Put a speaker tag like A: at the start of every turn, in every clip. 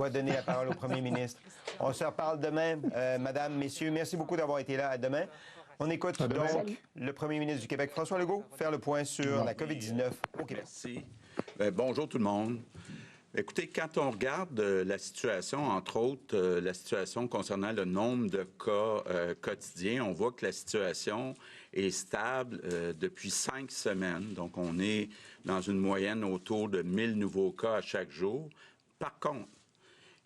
A: dois donner la parole au premier ministre. On se reparle demain. Madame, messieurs, merci beaucoup d'avoir été là. À demain. On écoute donc le premier ministre du Québec, François Legault, faire le point sur la COVID-19 au Québec.
B: Merci. Bonjour tout le monde. Écoutez, quand on regarde la situation, entre autres la situation concernant le nombre de cas quotidiens, on voit que la situation est stable depuis 5 semaines. Donc, on est dans une moyenne autour de 1000 nouveaux cas à chaque jour. Par contre,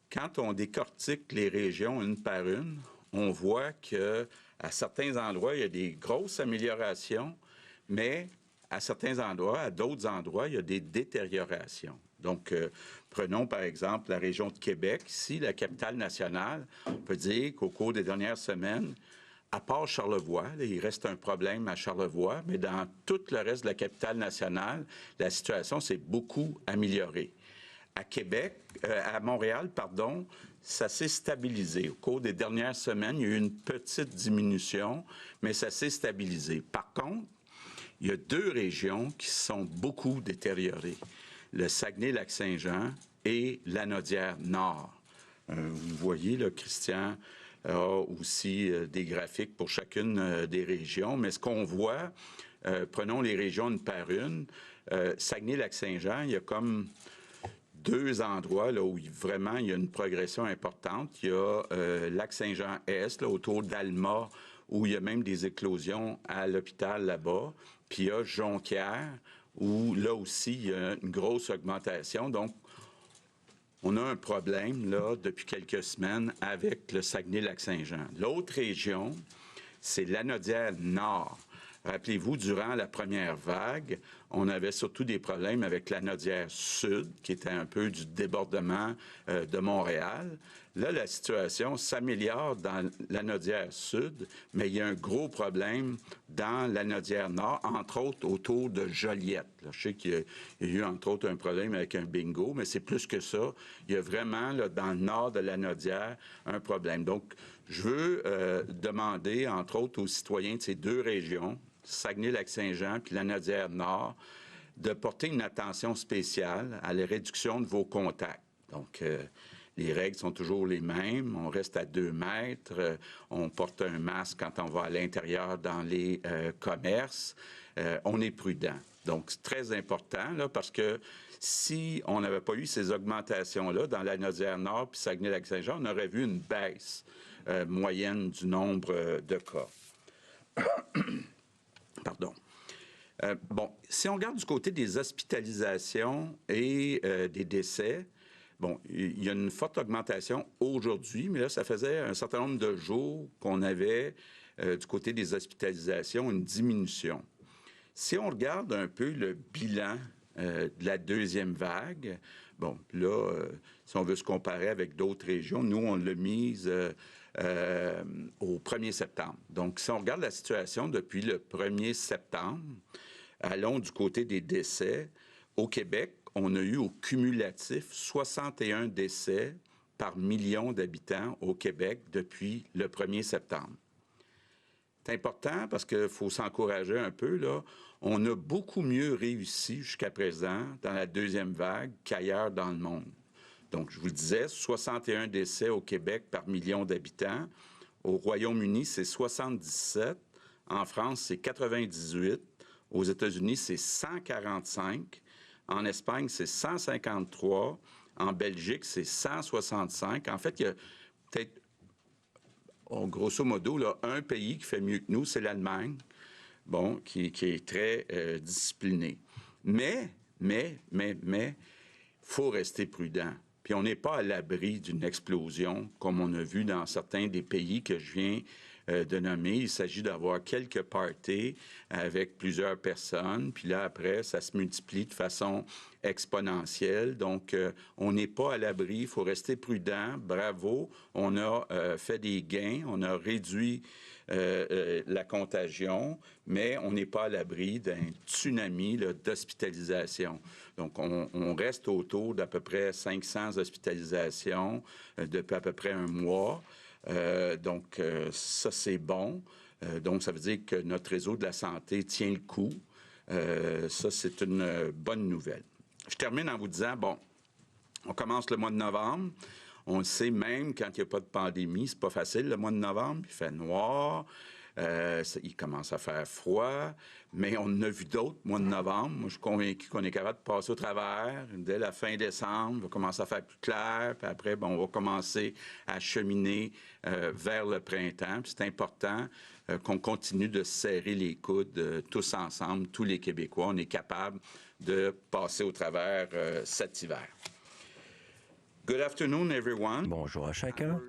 B: quand on décortique les régions une par une, on voit que à certains endroits, il y a des grosses améliorations, mais à certains endroits, à d'autres endroits, il y a des détériorations. Donc, prenons par exemple la région de Québec, ici, la capitale nationale. On peut dire qu'au cours des dernières semaines, à part Charlevoix, là, il reste un problème à Charlevoix, mais dans tout le reste de la capitale nationale, la situation s'est beaucoup améliorée. À Québec, à Montréal, pardon, ça s'est stabilisé. Au cours des dernières semaines, il y a eu une petite diminution, mais ça s'est stabilisé. Par contre, il y a 2 régions qui se sont beaucoup détériorées. Le Saguenay-Lac-Saint-Jean et Lanaudière-Nord. Vous voyez, là, Christian a aussi des graphiques pour chacune des régions, mais ce qu'on voit, prenons les régions une par une, Saguenay-Lac-Saint-Jean, il y a comme 2 endroits là, où vraiment il y a une progression importante. Il y a Lac-Saint-Jean-Est, là, autour d'Alma, où il y a même des éclosions à l'hôpital là-bas. Puis il y a Jonquière, où là aussi il y a une grosse augmentation. Donc, on a un problème là depuis quelques semaines avec le Saguenay-Lac-Saint-Jean. L'autre région, c'est Lanaudière-Nord. Rappelez-vous, durant la première vague, on avait surtout des problèmes avec Lanaudière-Sud, qui était un peu du débordement de Montréal. Là, la situation s'améliore dans Lanaudière-Sud, mais il y a un gros problème dans Lanaudière-Nord, entre autres autour de Joliette. Là, je sais qu'il y a eu, entre autres, un problème avec un bingo, mais c'est plus que ça. Il y a vraiment, là, dans le nord de Lanaudière, un problème. Donc, je veux demander, entre autres, aux citoyens de ces 2 régions, Saguenay-Lac-Saint-Jean puis Lanaudière-Nord, de porter une attention spéciale à la réduction de vos contacts. Donc, les règles sont toujours les mêmes. On reste à 2 mètres. On porte un masque quand on va à l'intérieur dans les commerces. On est prudent. Donc, c'est très important, là, parce que si on n'avait pas eu ces augmentations-là dans Lanaudière-Nord puis Saguenay-Lac-Saint-Jean, on aurait vu une baisse moyenne du nombre de cas. Pardon. Bon, si on regarde du côté des hospitalisations et des décès, bon, il y a une forte augmentation aujourd'hui, mais là, ça faisait un certain nombre de jours qu'on avait, du côté des hospitalisations, une diminution. Si on regarde un peu le bilan de la 2e vague, bon, là, si on veut se comparer avec d'autres régions, nous, on l'a mise au 1er septembre. Donc, si on regarde la situation depuis le 1er septembre, allons du côté des décès. Au Québec, on a eu au cumulatif 61 décès par million d'habitants au Québec depuis le 1er septembre. C'est important parce qu'il faut s'encourager un peu, là. On a beaucoup mieux réussi jusqu'à présent dans la 2e vague qu'ailleurs dans le monde. Donc, je vous le disais, 61 décès au Québec par million d'habitants. Au Royaume-Uni, c'est 77. En France, c'est 98. Aux États-Unis, c'est 145. En Espagne, c'est 153. En Belgique, c'est 165. En fait, il y a peut-être, grosso modo, là, un pays qui fait mieux que nous, c'est l'Allemagne, bon, qui est très discipliné. Mais, faut rester prudent. Puis on n'est pas à l'abri d'une explosion, comme on a vu dans certains des pays que je viens de nommer. Il s'agit d'avoir quelques parties avec plusieurs personnes, puis là, après, ça se multiplie de façon exponentielle. Donc, on n'est pas à l'abri, il faut rester prudent. Bravo, on a fait des gains, on a réduit la contagion, mais on n'est pas à l'abri d'un tsunami là, d'hospitalisation. Donc, on reste autour d'à peu près 500 hospitalisations depuis à peu près un mois. Donc, ça, c'est bon. Donc, ça veut dire que notre réseau de la santé tient le coup. Ça, c'est une bonne nouvelle. Je termine en vous disant, bon, on commence le mois de novembre. On le sait, même quand il n'y a pas de pandémie, c'est pas facile. Le mois de novembre, il fait noir. Il commence à faire froid, mais on en a vu d'autres mois de novembre. Moi, je suis convaincu qu'on est capable de passer au travers. Dès la fin décembre, il va commencer à faire plus clair, puis après, on va commencer à cheminer vers le printemps. Puis c'est important qu'on continue de serrer les coudes tous ensemble, tous les Québécois. On est capable de passer au travers cet hiver. Good afternoon, everyone.
C: Bonjour à chacun.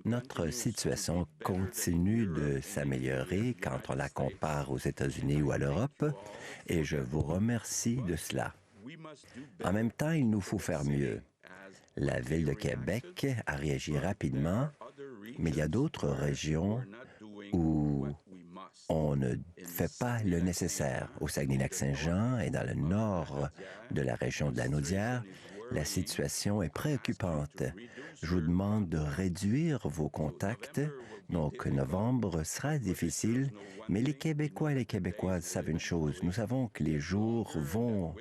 C: Notre situation continue de s'améliorer quand on la compare aux États-Unis ou à l'Europe, et je vous remercie de cela. En même temps, il nous faut faire mieux. La Ville de Québec a réagi rapidement, mais il y a d'autres régions où on ne fait pas le nécessaire. Au Saguenay-Lac-Saint-Jean et dans le nord de la région de la Naudière, la situation est préoccupante. Je vous demande de réduire vos contacts. Donc, novembre sera difficile, mais les Québécois et les Québécoises savent une chose. Nous savons que les jours vont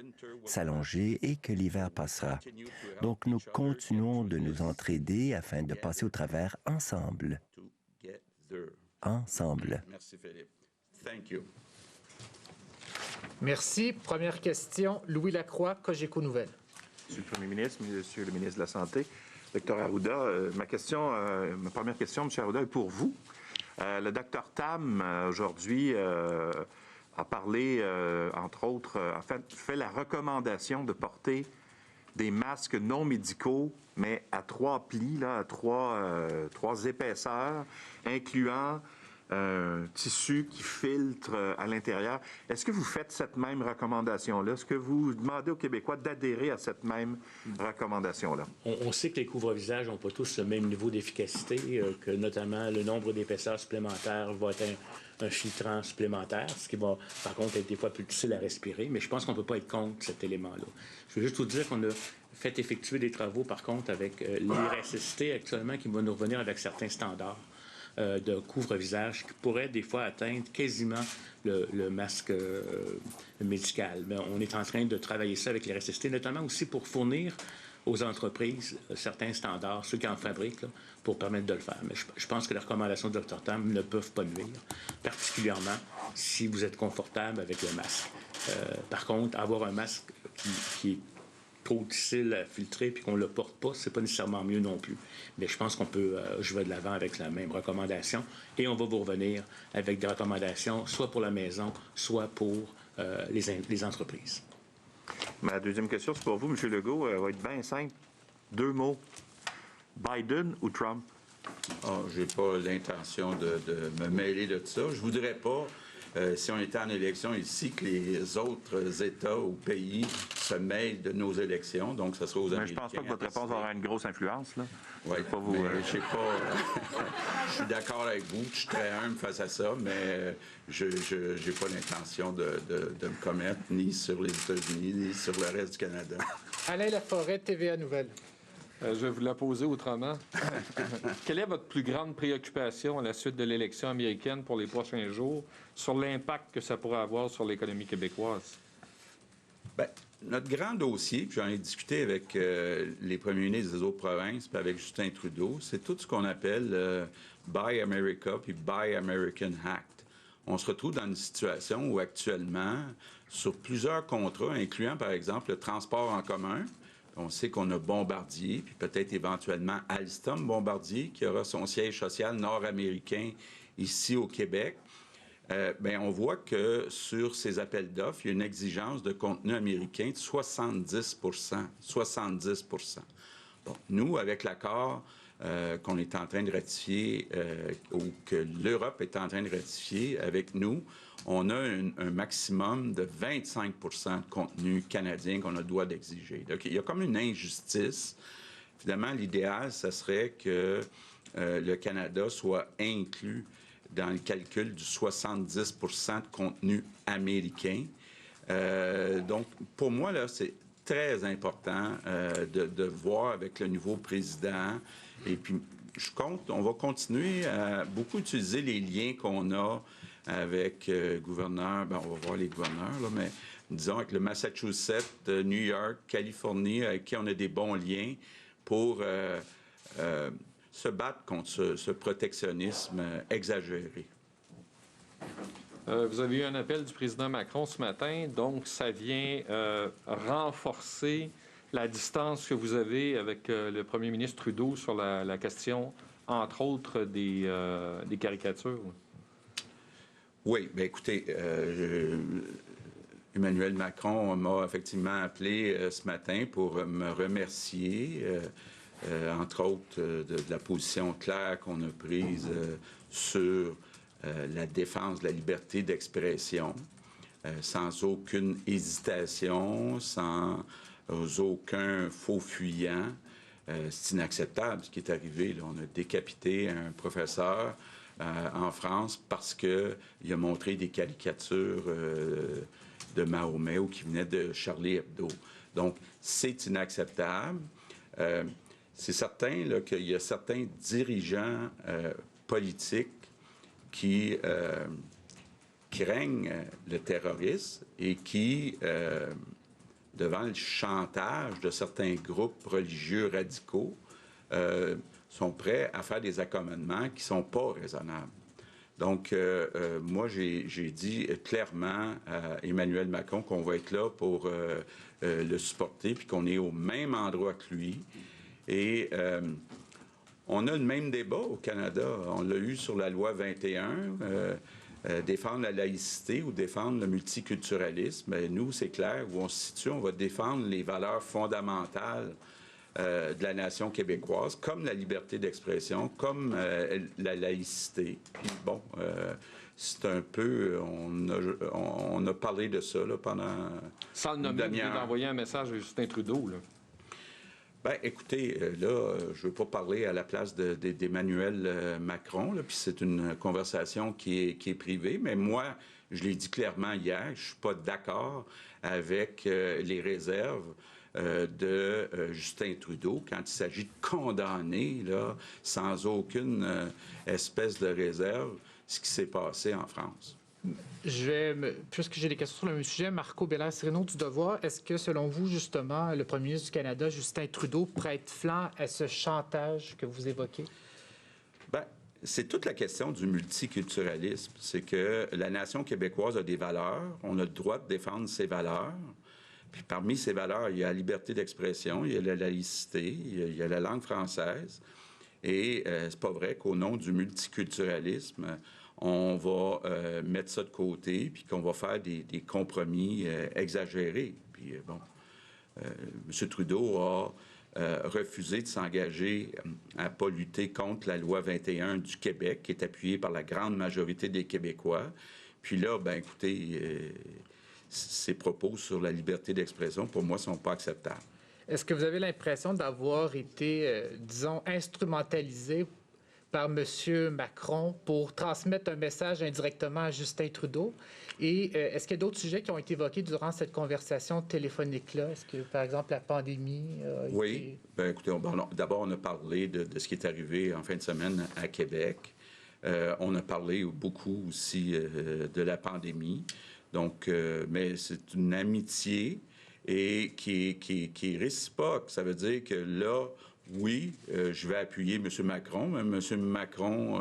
C: s'allonger et que l'hiver passera. Donc, nous continuons de nous entraider afin de passer au travers ensemble. Ensemble.
B: Merci, Philippe. Thank you.
D: Merci. Première question, Louis Lacroix, Cogeco Nouvelles.
E: Monsieur le Premier ministre, Monsieur le ministre de la Santé, Dr Arruda, ma première question, M. Arruda, est pour vous. Le Dr Tam, aujourd'hui, a parlé, entre autres, fait la recommandation de porter des masques non médicaux, mais à 3 plis, là, à 3 épaisseurs, incluant un tissu qui filtre à l'intérieur. Est-ce que vous faites cette même recommandation-là? Est-ce que vous demandez aux Québécois d'adhérer à cette même recommandation-là?
F: On sait que les couvre-visages n'ont pas tous le même niveau d'efficacité, que notamment le nombre d'épaisseurs supplémentaires va être un filtrant supplémentaire, ce qui va, par contre, être des fois plus difficile à respirer. Mais je pense qu'on ne peut pas être contre cet élément-là. Je veux juste vous dire qu'on a fait effectuer des travaux, par contre, avec l'IRSST actuellement, qui va nous revenir avec certains standards de couvre-visage qui pourrait des fois atteindre quasiment le masque médical. Mais on est en train de travailler ça avec les RSST, notamment aussi pour fournir aux entreprises certains standards, ceux qui en fabriquent, là, pour permettre de le faire. Mais je pense que les recommandations de Dr Tam ne peuvent pas nuire, particulièrement si vous êtes confortable avec le masque. Par contre, avoir un masque qui est trop difficile à filtrer puis qu'on ne le porte pas, c'est pas nécessairement mieux non plus. Mais je pense qu'on peut jouer de l'avant avec la même recommandation et on va vous revenir avec des recommandations soit pour la maison, soit pour les entreprises.
E: Ma deuxième question, c'est pour vous, M. Legault. Elle va être bien simple. 2 mots. Biden ou Trump?
B: Oh, j'ai pas l'intention de me mêler de ça. Je voudrais pas, si on était en élection ici, que les autres États ou pays se mêlent de nos élections. Donc, ça sera aux Américains.
E: Mais je pense pas que votre réponse aura une grosse influence, là.
B: Oui, je sais pas. Je suis d'accord avec vous. Je suis très humble face à ça, mais je n'ai pas l'intention de me commettre ni sur les États-Unis, ni sur le reste du Canada.
D: Alain Laforêt, TVA Nouvelles.
G: Je vais vous la poser autrement. Quelle est votre plus grande préoccupation à la suite de l'élection américaine pour les prochains jours sur l'impact que ça pourrait avoir sur l'économie québécoise?
B: Bien, notre grand dossier, puis j'en ai discuté avec les premiers ministres des autres provinces, puis avec Justin Trudeau, c'est tout ce qu'on appelle Buy America puis Buy American Act. On se retrouve dans une situation où actuellement, sur plusieurs contrats, incluant par exemple le transport en commun, on sait qu'on a Bombardier, puis peut-être éventuellement Alstom Bombardier, qui aura son siège social nord-américain ici au Québec. Bien, on voit que sur ces appels d'offres, il y a une exigence de contenu américain de 70 70 Bon, nous, avec l'accord qu'on est en train de ratifier, ou que l'Europe est en train de ratifier avec nous, on a un maximum de 25 de contenu canadien qu'on a le droit d'exiger. Donc, il y a comme une injustice. Évidemment, l'idéal, ce serait que le Canada soit inclus dans le calcul du 70 de contenu américain. Donc, pour moi, là, c'est très important de voir avec le nouveau président. Et puis, on va continuer à beaucoup utiliser les liens qu'on a avec gouverneurs, on va voir les gouverneurs, là, mais disons avec le Massachusetts, New York, Californie, avec qui on a des bons liens pour se battre contre ce protectionnisme exagéré.
G: Vous avez eu un appel du président Macron ce matin, donc ça vient renforcer la distance que vous avez avec le premier ministre Trudeau sur la question, entre autres, des caricatures.
B: Oui, bien écoutez, Emmanuel Macron m'a effectivement appelé ce matin pour me remercier, entre autres, de la position claire qu'on a prise sur la défense de la liberté d'expression, sans aucune hésitation, sans aucun faux fuyant. C'est inacceptable ce qui est arrivé. Là. On a décapité un professeur en France parce qu'il a montré des caricatures de Mahomet ou qui venaient de Charlie Hebdo. Donc, c'est inacceptable. C'est certain là, qu'il y a certains dirigeants politiques qui craignent le terrorisme et qui, devant le chantage de certains groupes religieux radicaux, sont prêts à faire des accommodements qui ne sont pas raisonnables. Donc, moi, j'ai dit clairement à Emmanuel Macron qu'on va être là pour le supporter puis qu'on est au même endroit que lui. Et on a le même débat au Canada. On l'a eu sur la loi 21, défendre la laïcité ou défendre le multiculturalisme. Bien, nous, c'est clair, où on se situe, on va défendre les valeurs fondamentales de la nation québécoise, comme la liberté d'expression, comme la laïcité. Puis bon, c'est un peu... On a parlé de ça là, pendant...
G: Sans le nommer, vous venez d'envoyer un message à Justin Trudeau, là.
B: Bien, écoutez, là, je ne veux pas parler à la place d'Emmanuel Macron, là, puis c'est une conversation qui est privée, mais moi, je l'ai dit clairement hier, je ne suis pas d'accord avec les réserves de Justin Trudeau quand il s'agit de condamner, là, sans aucune espèce de réserve, ce qui s'est passé en France.
D: Puisque j'ai des questions sur le même sujet, Marco Bellairs-Sireno du Devoir, est-ce que, selon vous, justement, le premier ministre du Canada, Justin Trudeau, prête flanc à ce chantage que vous évoquez?
B: Bien, c'est toute la question du multiculturalisme. C'est que la nation québécoise a des valeurs, on a le droit de défendre ses valeurs. Puis parmi ces valeurs, il y a la liberté d'expression, il y a la laïcité, il y a la langue française. Et c'est pas vrai qu'au nom du multiculturalisme, on va mettre ça de côté, puis qu'on va faire des compromis exagérés. Puis bon, M. Trudeau a refusé de s'engager à ne pas lutter contre la loi 21 du Québec, qui est appuyée par la grande majorité des Québécois. Puis là, ben écoutez, ses propos sur la liberté d'expression, pour moi, ne sont pas acceptables.
D: Est-ce que vous avez l'impression d'avoir été, disons, instrumentalisé par M. Macron pour transmettre un message indirectement à Justin Trudeau? Et est-ce qu'il y a d'autres sujets qui ont été évoqués durant cette conversation téléphonique-là? Est-ce que, par exemple, la pandémie
B: Oui.
D: été...
B: Bien, écoutez, d'abord, on a parlé de ce qui est arrivé en fin de semaine à Québec. On a parlé beaucoup aussi de la pandémie. Donc, mais c'est une amitié et qui est réciproque. Ça veut dire que là, oui, je vais appuyer M. Macron, mais M. Macron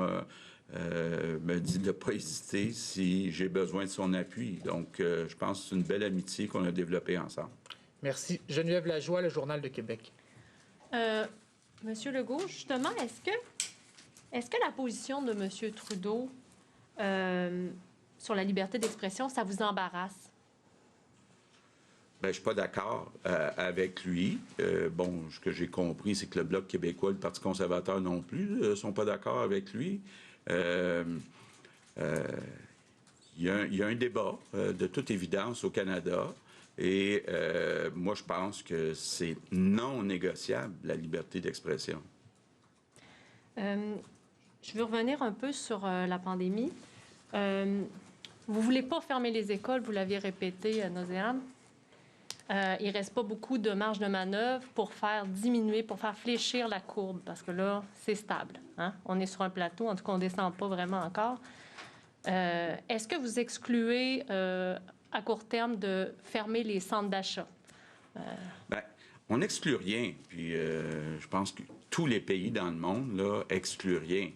B: me dit de ne pas hésiter si j'ai besoin de son appui. Donc, je pense que c'est une belle amitié qu'on a développée ensemble.
D: Merci. Geneviève Lajoie, le Journal de Québec.
H: Monsieur Legault, justement, est-ce que la position de M. Trudeau sur la liberté d'expression, ça vous embarrasse?
B: Bien, je ne suis pas d'accord avec lui. Bon, ce que j'ai compris, c'est que le Bloc québécois, le Parti conservateur non plus, ne sont pas d'accord avec lui. Il y a un débat, de toute évidence, au Canada. Et moi, je pense que c'est non négociable, la liberté d'expression.
H: Je veux revenir un peu sur la pandémie. Vous ne voulez pas fermer les écoles, vous l'aviez répété à nauséam. Il ne reste pas beaucoup de marge de manœuvre pour faire diminuer, pour faire fléchir la courbe, parce que là, c'est stable. Hein? On est sur un plateau, en tout cas, on ne descend pas vraiment encore. Est-ce que vous excluez, à court terme, de fermer les centres d'achat?
B: Bien, On n'exclut rien, puis je pense que tous les pays dans le monde là, excluent rien.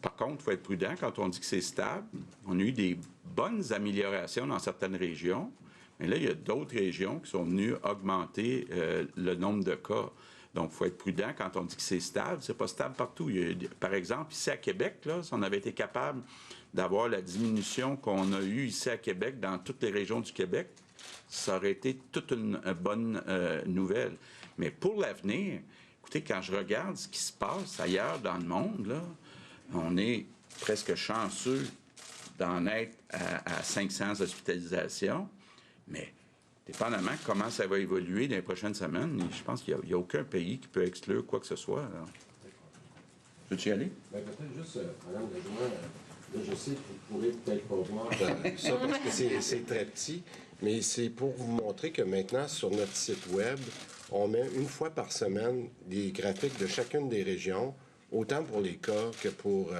B: Par contre, il faut être prudent quand on dit que c'est stable. On a eu des bonnes améliorations dans certaines régions, mais là, il y a d'autres régions qui sont venues augmenter le nombre de cas. Donc, il faut être prudent quand on dit que c'est stable. C'est pas stable partout. Par exemple, ici à Québec, là, si on avait été capable d'avoir la diminution qu'on a eue ici à Québec dans toutes les régions du Québec, ça aurait été toute une bonne nouvelle. Mais pour l'avenir, écoutez, quand je regarde ce qui se passe ailleurs dans le monde, là, on est presque chanceux d'en être à 500 hospitalisations, mais dépendamment de comment ça va évoluer dans les prochaines semaines, je pense qu'il n'y a aucun pays qui peut exclure quoi que ce soit. Veux-tu y aller?
I: Bien, peut-être juste, Mme Lejoint, là, je sais que vous pourrez peut-être pas voir ça parce que c'est très petit, mais c'est pour vous montrer que maintenant, sur notre site Web, on met une fois par semaine des graphiques de chacune des régions, autant pour les cas que pour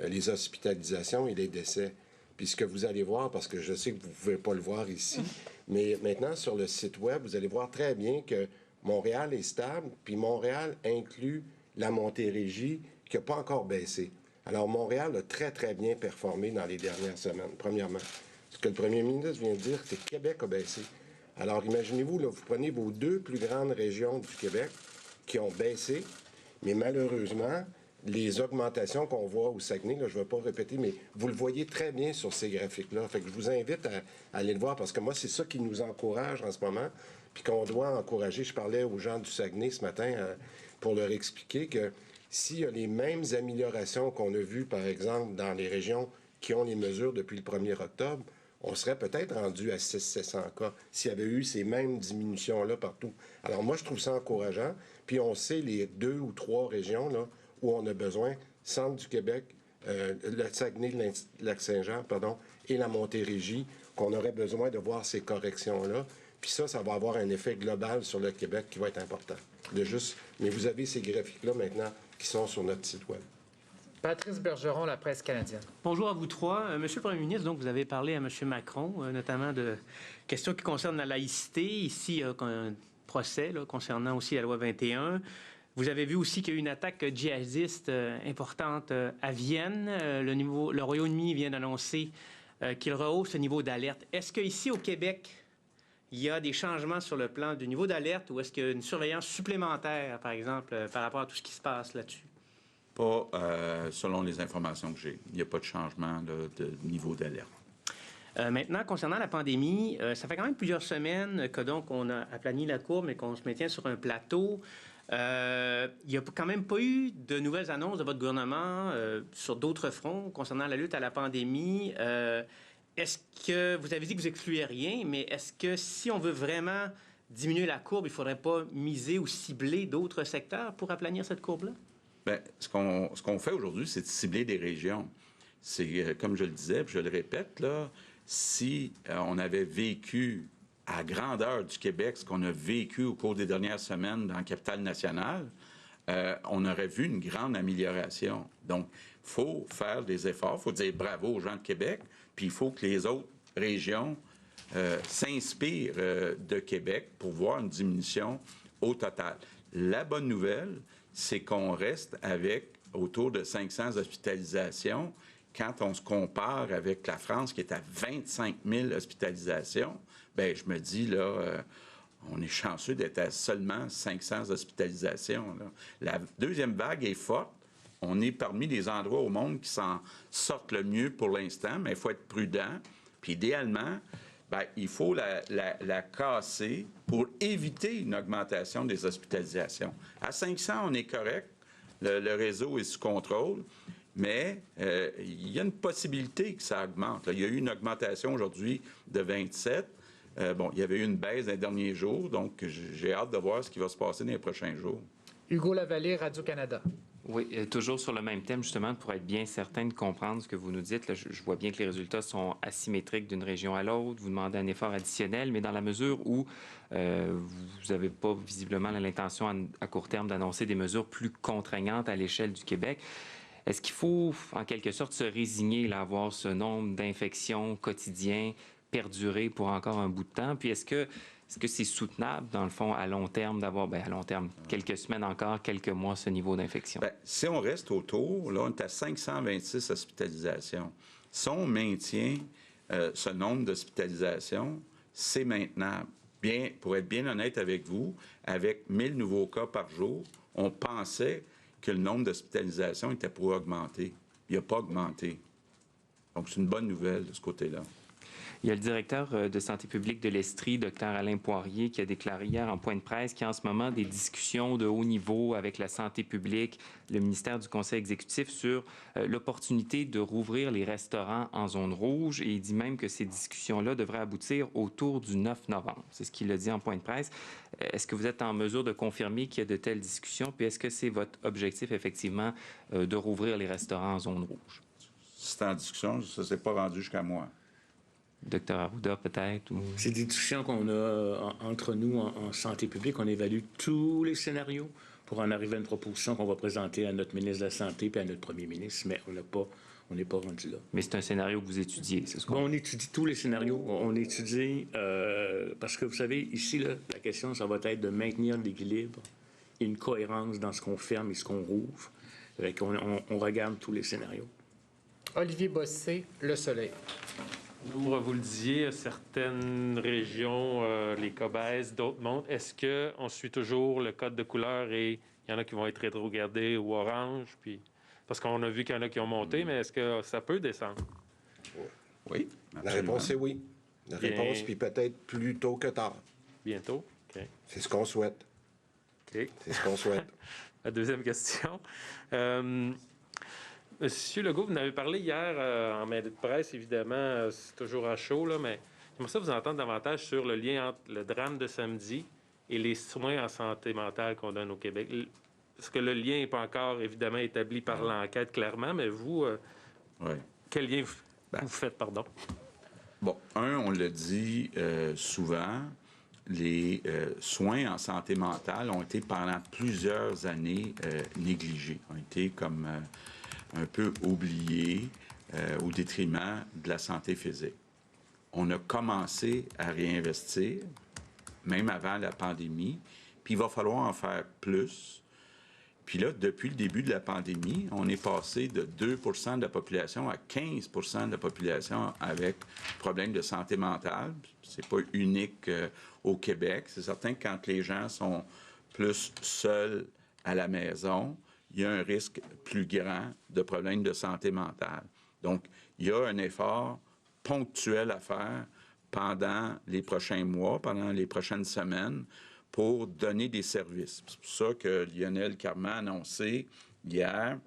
I: les hospitalisations et les décès. Puis ce que vous allez voir, parce que je sais que vous ne pouvez pas le voir ici, mais maintenant, sur le site Web, vous allez voir très bien que Montréal est stable, puis Montréal inclut la Montérégie qui n'a pas encore baissé. Alors, Montréal a très, très bien performé dans les dernières semaines, premièrement. Ce que le premier ministre vient de dire, c'est que Québec a baissé. Alors, imaginez-vous, là, vous prenez vos deux plus grandes régions du Québec qui ont baissé, mais malheureusement, les augmentations qu'on voit au Saguenay, là, je ne vais pas répéter, mais vous le voyez très bien sur ces graphiques-là. Fait que je vous invite à aller le voir parce que moi, c'est ça qui nous encourage en ce moment, puis qu'on doit encourager. Je parlais aux gens du Saguenay ce matin pour leur expliquer que s'il y a les mêmes améliorations qu'on a vues, par exemple, dans les régions qui ont les mesures depuis le 1er octobre, on serait peut-être rendu à 600-700 cas s'il y avait eu ces mêmes diminutions-là partout. Alors moi, je trouve ça encourageant. Puis on sait les 2 ou 3 régions là, où on a besoin, centre du Québec, le Saguenay, le Lac-Saint-Jean, pardon, et la Montérégie, qu'on aurait besoin de voir ces corrections-là. Puis ça va avoir un effet global sur le Québec qui va être important. Mais vous avez ces graphiques-là maintenant qui sont sur notre site Web.
D: Patrice Bergeron, La Presse canadienne.
J: Bonjour à vous trois. Monsieur le Premier ministre, donc, vous avez parlé à Monsieur Macron, notamment de questions qui concernent la laïcité. Ici, un procès là, concernant aussi la loi 21. Vous avez vu aussi qu'il y a eu une attaque djihadiste importante à Vienne. Le Royaume-Uni vient d'annoncer qu'il rehausse le niveau d'alerte. Est-ce qu'ici, au Québec, il y a des changements sur le plan du niveau d'alerte ou est-ce qu'il y a une surveillance supplémentaire, par exemple, par rapport à tout ce qui se passe là-dessus?
B: Pas selon les informations que j'ai. Il n'y a pas de changement là, de niveau d'alerte.
J: Maintenant, concernant la pandémie, ça fait quand même plusieurs semaines que donc on a aplani la courbe et qu'on se maintient sur un plateau. Il n'y a quand même pas eu de nouvelles annonces de votre gouvernement sur d'autres fronts concernant la lutte à la pandémie. Est-ce que vous avez dit que vous excluez rien, mais est-ce que si on veut vraiment diminuer la courbe, il ne faudrait pas miser ou cibler d'autres secteurs pour aplanir cette courbe-là?
B: Bien, ce qu'on fait aujourd'hui, c'est de cibler des régions. C'est, comme je le disais, puis je le répète, là, si on avait vécu à grandeur du Québec ce qu'on a vécu au cours des dernières semaines dans la capitale nationale, on aurait vu une grande amélioration. Donc, il faut faire des efforts, il faut dire bravo aux gens de Québec, puis il faut que les autres régions s'inspirent de Québec pour voir une diminution au total. La bonne nouvelle, c'est qu'on reste avec autour de 500 hospitalisations quand on se compare avec la France qui est à 25 000 hospitalisations. Bien, je me dis, là, on est chanceux d'être à seulement 500 hospitalisations. Là. La deuxième vague est forte. On est parmi les endroits au monde qui s'en sortent le mieux pour l'instant, mais il faut être prudent. Puis idéalement, bien, il faut la casser pour éviter une augmentation des hospitalisations. À 500, on est correct. Le réseau est sous contrôle. Mais il y a une possibilité que ça augmente. Là, il y a eu une augmentation aujourd'hui de 27. Il y avait eu une baisse dans les derniers jours. Donc, j'ai hâte de voir ce qui va se passer dans les prochains jours.
D: Hugo Lavallée, Radio-Canada.
K: Oui, toujours sur le même thème, justement, pour être bien certain de comprendre ce que vous nous dites. Là, je vois bien que les résultats sont asymétriques d'une région à l'autre. Vous demandez un effort additionnel, mais dans la mesure où vous n'avez pas visiblement l'intention à court terme d'annoncer des mesures plus contraignantes à l'échelle du Québec, est-ce qu'il faut, en quelque sorte, se résigner à avoir ce nombre d'infections quotidiens perdurer pour encore un bout de temps? Puis est-ce que Est-ce que c'est soutenable, dans le fond, à long terme, d'avoir, à long terme, quelques semaines encore, quelques mois, ce niveau d'infection?
B: Si on reste autour, là, on est à 526 hospitalisations. Si on maintient ce nombre d'hospitalisations, c'est maintenable. Pour être bien honnête avec vous, avec 1000 nouveaux cas par jour, on pensait que le nombre d'hospitalisations était pour augmenter. Il n'a pas augmenté. Donc, c'est une bonne nouvelle de ce côté-là.
K: Il y a le directeur de santé publique de l'Estrie, Dr Alain Poirier, qui a déclaré hier en point de presse qu'il y a en ce moment des discussions de haut niveau avec la santé publique, le ministère du Conseil exécutif sur l'opportunité de rouvrir les restaurants en zone rouge. Et il dit même que ces discussions-là devraient aboutir autour du 9 novembre. C'est ce qu'il a dit en point de presse. Est-ce que vous êtes en mesure de confirmer qu'il y a de telles discussions? Puis est-ce que c'est votre objectif, effectivement, de rouvrir les restaurants en zone rouge?
B: C'est en discussion, ça ne s'est pas rendu jusqu'à moi.
K: Dr Arruda, peut-être? Ou...
F: C'est des discussions qu'on a entre nous en santé publique. On évalue tous les scénarios pour en arriver à une proposition qu'on va présenter à notre ministre de la Santé et à notre premier ministre, mais on n'est pas rendu là.
K: Mais c'est un scénario que vous étudiez, c'est ce qu'on...
F: On étudie tous les scénarios. On étudie, parce que vous savez, ici, là, la question, ça va être de maintenir l'équilibre et une cohérence dans ce qu'on ferme et ce qu'on rouvre. On regarde tous les scénarios.
D: Olivier Bossé, Le Soleil.
G: Vous le disiez, certaines régions, les cas baissent, d'autres montent. Est-ce qu'on suit toujours le code de couleur et il y en a qui vont être rétrogradés ou orange? Puis... Parce qu'on a vu qu'il y en a qui ont monté, mais est-ce que ça peut descendre?
B: Oui.
I: La réponse est oui. La réponse, puis peut-être plus tôt que tard.
G: Bientôt? OK.
I: C'est ce qu'on souhaite.
G: OK.
I: C'est ce qu'on souhaite.
G: La deuxième question. Monsieur Legault, vous en avez parlé hier en main de presse, évidemment, c'est toujours à chaud, là, mais j'aimerais ça vous entendre davantage sur le lien entre le drame de samedi et les soins en santé mentale qu'on donne au Québec. Parce que le lien n'est pas encore, évidemment, établi par l'enquête, clairement, mais vous, quel lien vous faites, pardon?
B: Bon, on le dit souvent, les soins en santé mentale ont été pendant plusieurs années négligés, ont été comme... un peu oublié au détriment de la santé physique. On a commencé à réinvestir, même avant la pandémie, puis il va falloir en faire plus. Puis là, depuis le début de la pandémie, on est passé de 2 % de la population à 15 % de la population avec problèmes de santé mentale. C'est pas unique au Québec. C'est certain que quand les gens sont plus seuls à la maison, il y a un risque plus grand de problèmes de santé mentale. Donc, il y a un effort ponctuel à faire pendant les prochains mois, pendant les prochaines semaines, pour donner des services. C'est pour ça que Lionel Carman a annoncé hier,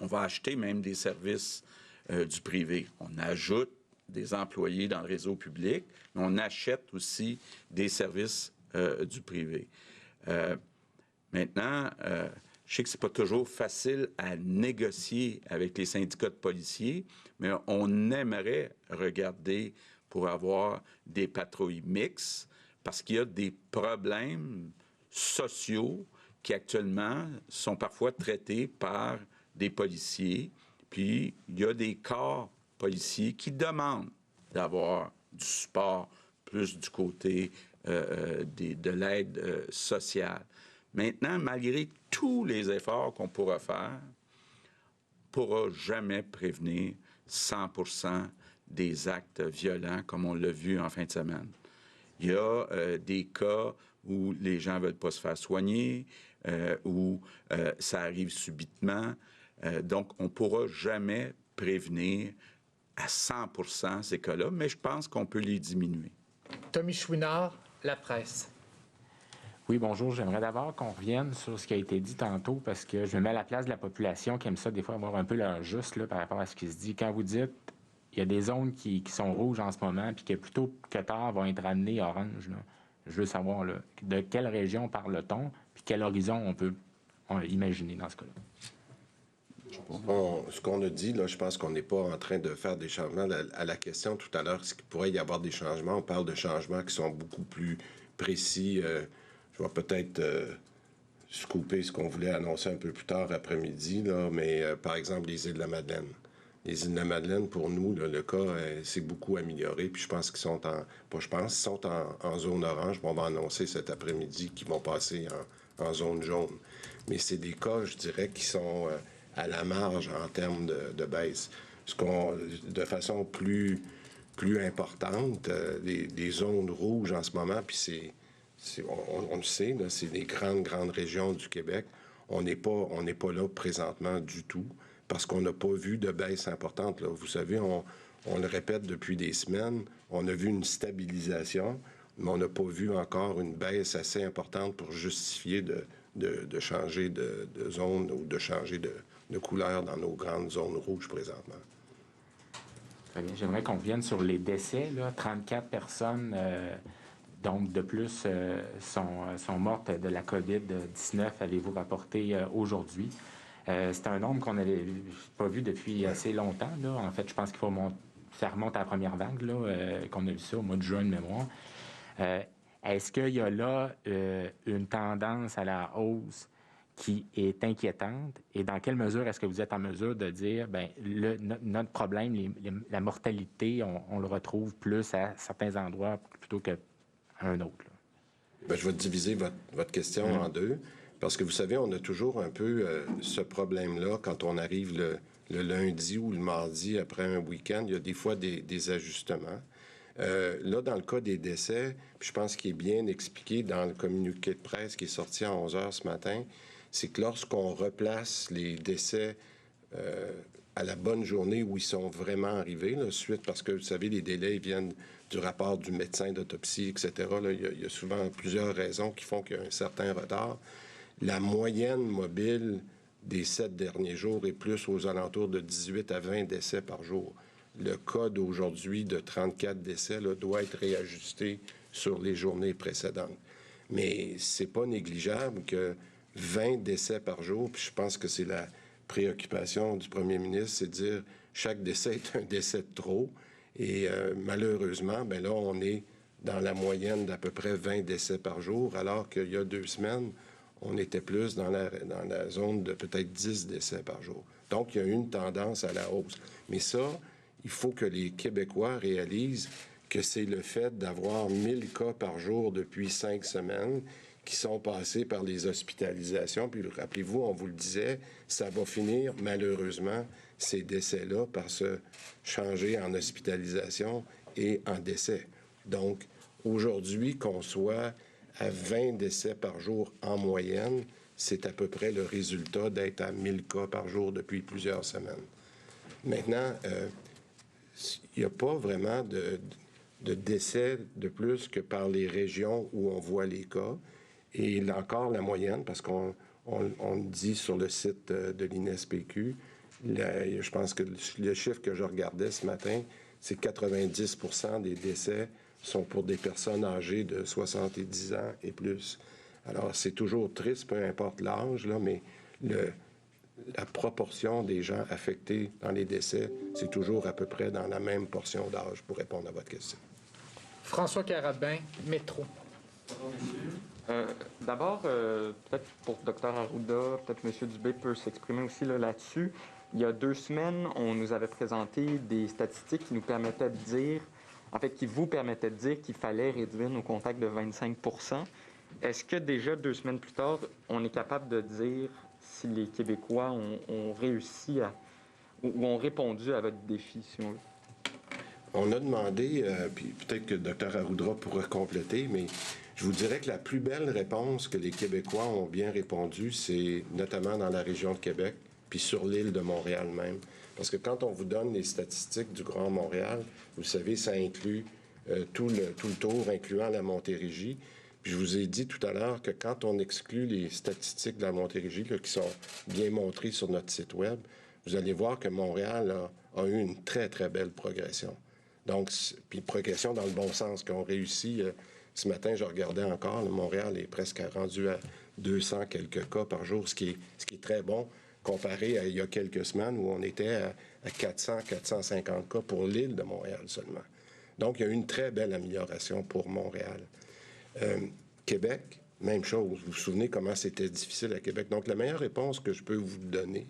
B: on va acheter même des services du privé. On ajoute des employés dans le réseau public, mais on achète aussi des services du privé. Maintenant, je sais que c'est pas toujours facile à négocier avec les syndicats de policiers, mais on aimerait regarder pour avoir des patrouilles mixtes parce qu'il y a des problèmes sociaux qui actuellement sont parfois traités par des policiers. Puis il y a des corps policiers qui demandent d'avoir du support plus du côté de l'aide sociale. Maintenant, malgré tous les efforts qu'on pourra faire, on ne pourra jamais prévenir 100 % des actes violents comme on l'a vu en fin de semaine. Il y a des cas où les gens ne veulent pas se faire soigner, où ça arrive subitement. Donc, on ne pourra jamais prévenir à 100 % ces cas-là, mais je pense qu'on peut les diminuer.
D: Tommy Chouinard, La Presse.
L: Oui, bonjour. J'aimerais d'abord qu'on revienne sur ce qui a été dit tantôt parce que je me mets à la place de la population qui aime ça des fois avoir un peu leur juste là, par rapport à ce qui se dit. Quand vous dites il y a des zones qui sont rouges en ce moment puis que plutôt que tard vont être ramenées orange, là, je veux savoir là, de quelle région parle-t-on puis quel horizon on peut imaginer dans ce cas-là.
I: Ce qu'on a dit, là, je pense qu'on n'est pas en train de faire des changements. À la question tout à l'heure, est-ce qu'il pourrait y avoir des changements? On parle de changements qui sont beaucoup plus précis. Je vais peut-être scooper ce qu'on voulait annoncer un peu plus tard après-midi, là, mais par exemple, les îles de la Madeleine. les Îles-de-la-Madeleine, pour nous, là, le cas s'est beaucoup amélioré. Puis je pense qu'ils sont ils sont en zone orange. On va annoncer cet après-midi qu'ils vont passer en zone jaune. Mais c'est des cas, je dirais, qui sont à la marge en termes de baisse. De façon plus importante, les zones rouges en ce moment, puis on le sait, là, c'est des grandes régions du Québec. On n'est pas là présentement du tout parce qu'on n'a pas vu de baisse importante. Là. Vous savez, on le répète depuis des semaines, on a vu une stabilisation, mais on n'a pas vu encore une baisse assez importante pour justifier de changer de zone ou de changer de couleur dans nos grandes zones rouges présentement.
L: Très bien. J'aimerais qu'on revienne sur les décès. Là. 34 personnes, donc de plus, sont mortes de la COVID-19, avez-vous rapporté aujourd'hui. C'est un nombre qu'on n'avait pas vu depuis assez longtemps. Là. En fait, je pense qu'il faut ça remonte à la première vague, là, qu'on a vu ça au mois de juin de mémoire. Est-ce qu'il y a là une tendance à la hausse qui est inquiétante? Et dans quelle mesure est-ce que vous êtes en mesure de dire, bien, notre problème, la mortalité, on le retrouve plus à certains endroits plutôt qu'à un autre?
I: Bien, je vais diviser votre question en deux. Parce que vous savez, on a toujours un peu ce problème-là quand on arrive le lundi ou le mardi après un week-end. Il y a des fois des ajustements. Là, dans le cas des décès, puis je pense qu'il est bien expliqué dans le communiqué de presse qui est sorti à 11 h ce matin, c'est que lorsqu'on replace les décès à la bonne journée où ils sont vraiment arrivés, là, suite, parce que, vous savez, les délais viennent du rapport du médecin d'autopsie, etc. Là, il y a souvent plusieurs raisons qui font qu'il y a un certain retard. La moyenne mobile des 7 derniers jours est plus aux alentours de 18 à 20 décès par jour. Le cas d'aujourd'hui de 34 décès là, doit être réajusté sur les journées précédentes. Mais c'est pas négligeable que 20 décès par jour, puis je pense que c'est la préoccupation du premier ministre, c'est de dire chaque décès est un décès de trop. Et malheureusement, ben là, on est dans la moyenne d'à peu près 20 décès par jour, alors qu'il y a 2 semaines, on était plus dans la zone de peut-être 10 décès par jour. Donc, il y a une tendance à la hausse. Mais ça, il faut que les Québécois réalisent que c'est le fait d'avoir 1000 cas par jour depuis 5 semaines qui sont passés par les hospitalisations. Puis, rappelez-vous, on vous le disait, ça va finir, malheureusement, ces décès-là par se changer en hospitalisation et en décès. Donc, aujourd'hui, qu'on soit à 20 décès par jour en moyenne, c'est à peu près le résultat d'être à 1000 cas par jour depuis plusieurs semaines. Maintenant, il n'y a pas vraiment de décès de plus que par les régions où on voit les cas. Et là encore, la moyenne, parce qu'on dit sur le site de l'INSPQ, je pense que le chiffre que je regardais ce matin, c'est 90% des décès sont pour des personnes âgées de 70 ans et plus. Alors, c'est toujours triste, peu importe l'âge, là, mais la proportion des gens affectés dans les décès, c'est toujours à peu près dans la même portion d'âge, pour répondre à votre question.
D: François Carabin, Métro.
M: D'abord, peut-être pour Dr Arruda, peut-être M. Dubé peut s'exprimer aussi là-dessus. Il y a 2 semaines, on nous avait présenté des statistiques qui nous permettaient de dire, en fait, qui vous permettaient de dire qu'il fallait réduire nos contacts de 25 %. Est-ce que déjà 2 semaines plus tard, on est capable de dire si les Québécois ont réussi ou ont répondu à votre défi, si on veut?
I: On a demandé, puis peut-être que Dr Arruda pourra compléter, mais je vous dirais que la plus belle réponse que les Québécois ont bien répondu, c'est notamment dans la région de Québec, puis sur l'île de Montréal même. Parce que quand on vous donne les statistiques du Grand Montréal, vous savez, ça inclut tout le tour, incluant la Montérégie. Puis je vous ai dit tout à l'heure que quand on exclut les statistiques de la Montérégie, là, qui sont bien montrées sur notre site Web, vous allez voir que Montréal a eu une très, très belle progression. Donc, puis progression dans le bon sens, qu'on réussit. Ce matin, je regardais encore, Montréal est presque rendu à 200 quelques cas par jour, ce qui est très bon comparé à il y a quelques semaines où on était à 400, 450 cas pour l'île de Montréal seulement. Donc, il y a eu une très belle amélioration pour Montréal. Québec, même chose. Vous vous souvenez comment c'était difficile à Québec. Donc, la meilleure réponse que je peux vous donner,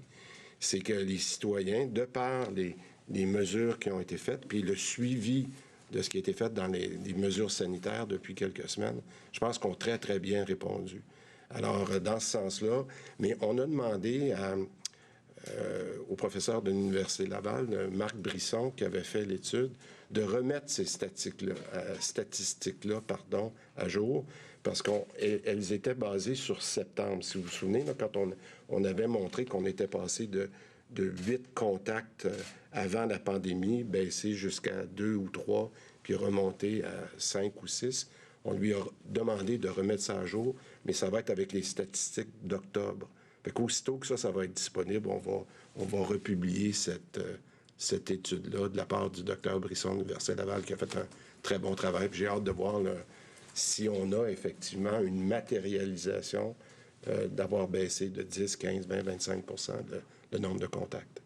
I: c'est que les citoyens, de par les mesures qui ont été faites, puis le suivi de ce qui a été fait dans les mesures sanitaires depuis quelques semaines, je pense qu'on a très, très bien répondu. Alors, dans ce sens-là, mais on a demandé au professeur de l'Université Laval, Marc Brisson, qui avait fait l'étude, de remettre ces statistiques-là à jour, parce qu'elles étaient basées sur septembre. Si vous vous souvenez, là, quand on avait montré qu'on était passé de 8 contacts avant la pandémie, baissé jusqu'à 2 ou 3, puis remonté à 5 ou 6. On lui a demandé de remettre ça à jour, mais ça va être avec les statistiques d'octobre. Fait qu'aussitôt que ça va être disponible, on va republier cette étude-là de la part du docteur Brisson de l'Université Laval, qui a fait un très bon travail. Puis j'ai hâte de voir si on a effectivement une matérialisation d'avoir baissé de 10, 15, 20, 25 le nombre de contacts.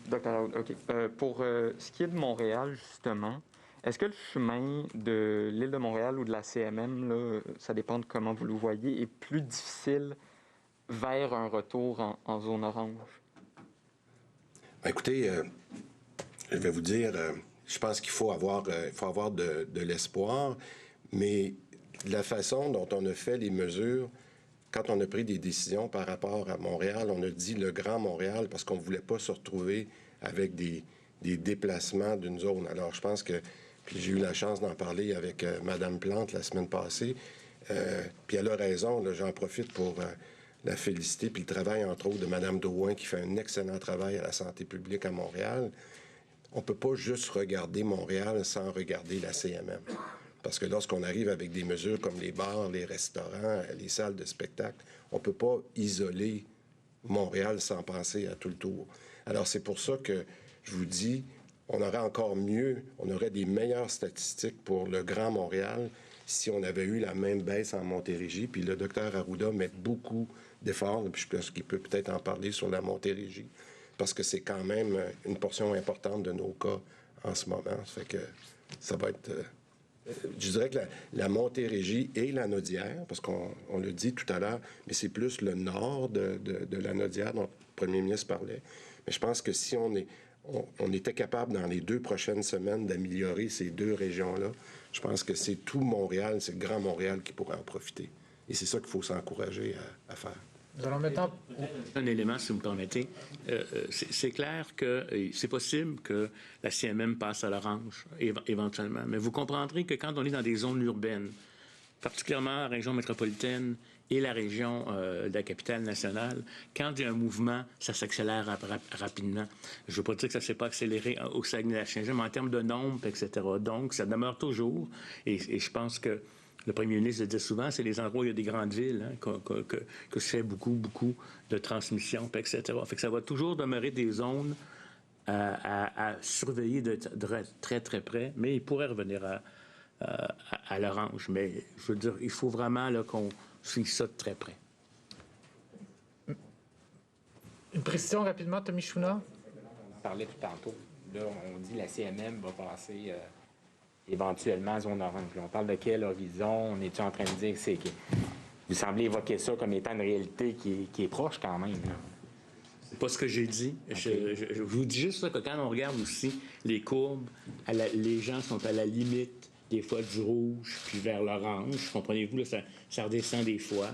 M: Docteur, OK. Pour ce qui est de Montréal, justement, est-ce que le chemin de l'île de Montréal ou de la CMM, là, ça dépend de comment vous le voyez, est plus difficile vers un retour en zone orange?
I: Bien, écoutez, je vais vous dire, je pense qu'il faut avoir de l'espoir, mais la façon dont on a fait les mesures, quand on a pris des décisions par rapport à Montréal, on a dit le Grand Montréal parce qu'on ne voulait pas se retrouver avec des déplacements d'une zone. Alors, je pense que, puis j'ai eu la chance d'en parler avec Mme Plante la semaine passée, puis elle a raison, là, j'en profite pour la féliciter, puis le travail, entre autres, de Mme Drouin, qui fait un excellent travail à la santé publique à Montréal. On ne peut pas juste regarder Montréal sans regarder la CMM. Parce que lorsqu'on arrive avec des mesures comme les bars, les restaurants, les salles de spectacle, on ne peut pas isoler Montréal sans penser à tout le tour. Alors, c'est pour ça que je vous dis, on aurait encore mieux, on aurait des meilleures statistiques pour le Grand Montréal si on avait eu la même baisse en Montérégie. Puis le docteur Arruda met beaucoup d'efforts, puis je pense qu'il peut peut-être en parler sur la Montérégie, parce que c'est quand même une portion importante de nos cas en ce moment. Ça fait que ça va être... je dirais que la Montérégie et la Naudière, parce qu'on le dit tout à l'heure, mais c'est plus le nord de la Naudière dont le premier ministre parlait. Mais je pense que si on était capable dans les 2 prochaines semaines d'améliorer ces 2 régions-là, je pense que c'est tout Montréal, c'est le Grand Montréal qui pourrait en profiter. Et c'est ça qu'il faut s'encourager à faire.
D: Nous allons maintenant...
J: Un élément, si vous me permettez. C'est clair que c'est possible que la CMM passe à l'orange, éventuellement. Mais vous comprendrez que quand on est dans des zones urbaines, particulièrement la région métropolitaine et la région de la capitale nationale, quand il y a un mouvement, ça s'accélère rapidement. Je ne veux pas dire que ça ne s'est pas accéléré au Saguenay-Lac-Saint-Jean, mais en termes de nombre, etc. Donc, ça demeure toujours. Et je pense que le premier ministre le dit souvent, c'est les endroits où il y a des grandes villes, hein, que se fait beaucoup de transmission, etc. Fait que ça va toujours demeurer des zones à surveiller de très, très près, mais il pourrait revenir à l'orange. Mais je veux dire, il faut vraiment qu'on suive ça de très près.
D: Une précision rapidement, Tommy Chouna.
L: On parlait tout tantôt. Là, on dit que la CMM va passer... éventuellement zone orange. On parle de quel horizon? On est-tu en train de dire que c'est... Vous semblez évoquer ça comme étant une réalité qui est proche quand même.
J: C'est pas ce que j'ai dit. Okay. Je vous dis juste ça, que quand on regarde aussi les courbes, les gens sont à la limite des fois du rouge puis vers l'orange. Comprenez-vous, là, ça redescend des fois.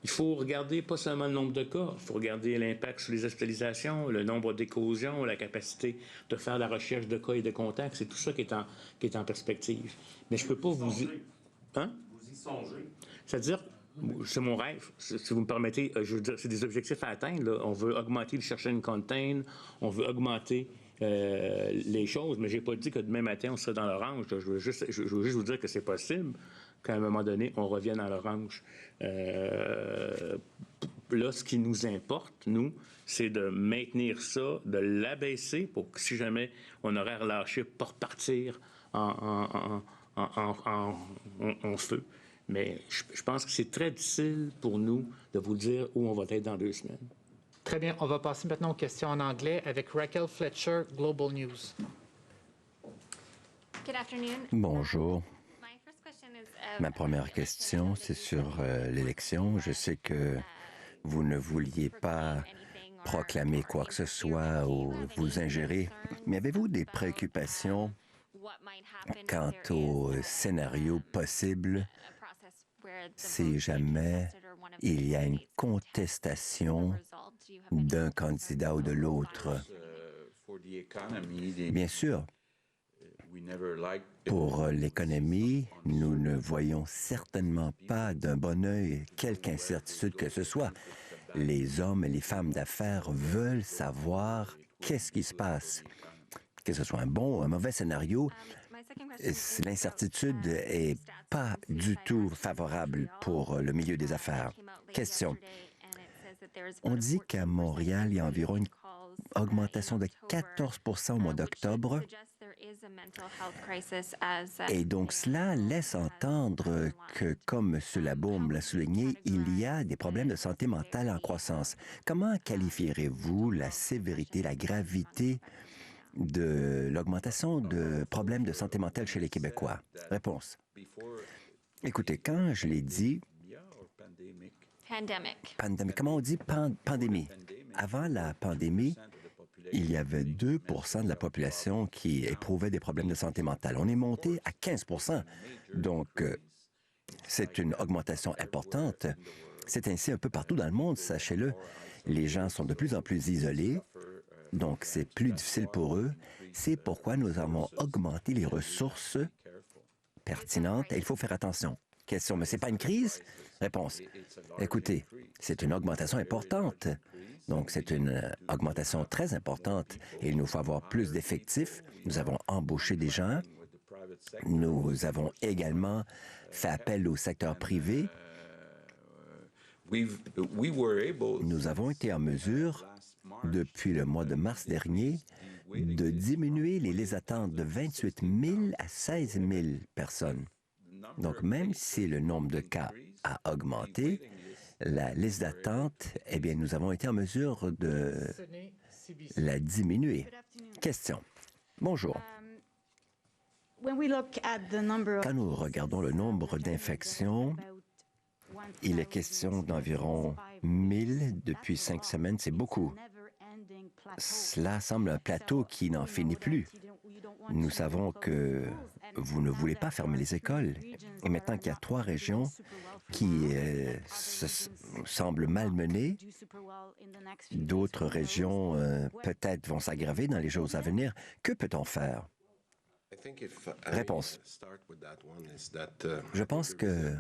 J: Il faut regarder pas seulement le nombre de cas, il faut regarder l'impact sur les hospitalisations, le nombre d'éclosions, la capacité de faire la recherche de cas et de contacts. C'est tout ça qui est en perspective. Mais je peux pas vous... Hein? Vous y songez. C'est-à-dire, c'est mon rêve, si vous me permettez. Je veux dire, c'est des objectifs à atteindre. Là. On veut augmenter le chercher and contain, on veut augmenter les choses, mais j'ai pas dit que demain matin, on serait dans l'orange. Je veux juste vous dire que c'est possible qu'à un moment donné, on revienne à l'orange. Là, ce qui nous importe, nous, c'est de maintenir ça, de l'abaisser pour que si jamais on aurait relâché, pour repartir en feu. Mais je pense que c'est très difficile pour nous de vous dire où on va être dans 2 semaines.
D: Très bien. On va passer maintenant aux questions en anglais avec Raquel Fletcher, Global News.
N: Good afternoon.
C: Bonjour. Ma première question, c'est sur l'élection. Je sais que vous ne vouliez pas proclamer quoi que ce soit ou vous ingérer, mais avez-vous des préoccupations quant au scénario possible si jamais il y a une contestation d'un candidat ou de l'autre? Bien sûr, pour l'économie, nous ne voyons certainement pas d'un bon œil quelque incertitude que ce soit. Les hommes et les femmes d'affaires veulent savoir qu'est-ce qui se passe. Que ce soit un bon ou un mauvais scénario, l'incertitude n'est pas du tout favorable pour le milieu des affaires. Question. On dit qu'à Montréal, il y a environ une augmentation de 14 % au mois d'octobre. Et donc, cela laisse entendre que, comme M. Labaume l'a souligné, il y a des problèmes de santé mentale en croissance. Comment qualifierez-vous la sévérité, la gravité de l'augmentation de problèmes de santé mentale chez les Québécois? Réponse. Écoutez, quand je l'ai dit... Pandémie. Comment on dit pandémie? Avant la pandémie, il y avait 2 % de la population qui éprouvait des problèmes de santé mentale. On est monté à 15 %. Donc, c'est une augmentation importante. C'est ainsi un peu partout dans le monde, sachez-le. Les gens sont de plus en plus isolés, donc c'est plus difficile pour eux. C'est pourquoi nous avons augmenté les ressources pertinentes et il faut faire attention. Question, mais ce n'est pas une crise? Réponse. Écoutez, c'est une augmentation importante. Donc, c'est une augmentation très importante et il nous faut avoir plus d'effectifs. Nous avons embauché des gens. Nous avons également fait appel au secteur privé. Nous avons été en mesure, depuis le mois de mars dernier, de diminuer les listes d'attente de 28 000 à 16 000 personnes. Donc, même si le nombre de cas a augmenté, la liste d'attente, eh bien, nous avons été en mesure de la diminuer. Question. Bonjour. Quand nous regardons le nombre d'infections, il est question d'environ 1000 depuis 5 semaines. C'est beaucoup. Cela semble un plateau qui n'en finit plus. Nous savons que vous ne voulez pas fermer les écoles. Et maintenant qu'il y a 3 régions qui semblent malmenées, d'autres régions peut-être vont s'aggraver dans les jours à venir. Que peut-on faire? Réponse. Je pense que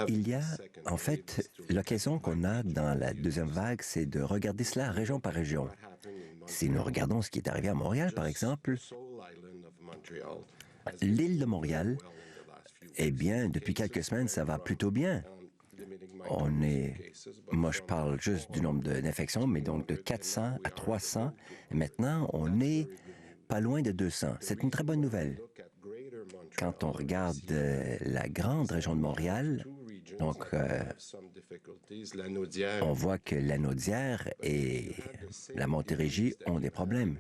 C: il y a, en fait, l'occasion qu'on a dans la deuxième vague, c'est de regarder cela région par région. Si nous regardons ce qui est arrivé à Montréal, par exemple, l'île de Montréal, eh bien, depuis quelques semaines, ça va plutôt bien. Moi, je parle juste du nombre d'infections, mais donc de 400 à 300. Et maintenant, on est pas loin de 200. C'est une très bonne nouvelle. Quand on regarde la grande région de Montréal, donc on voit que Lanaudière et la Montérégie ont des problèmes.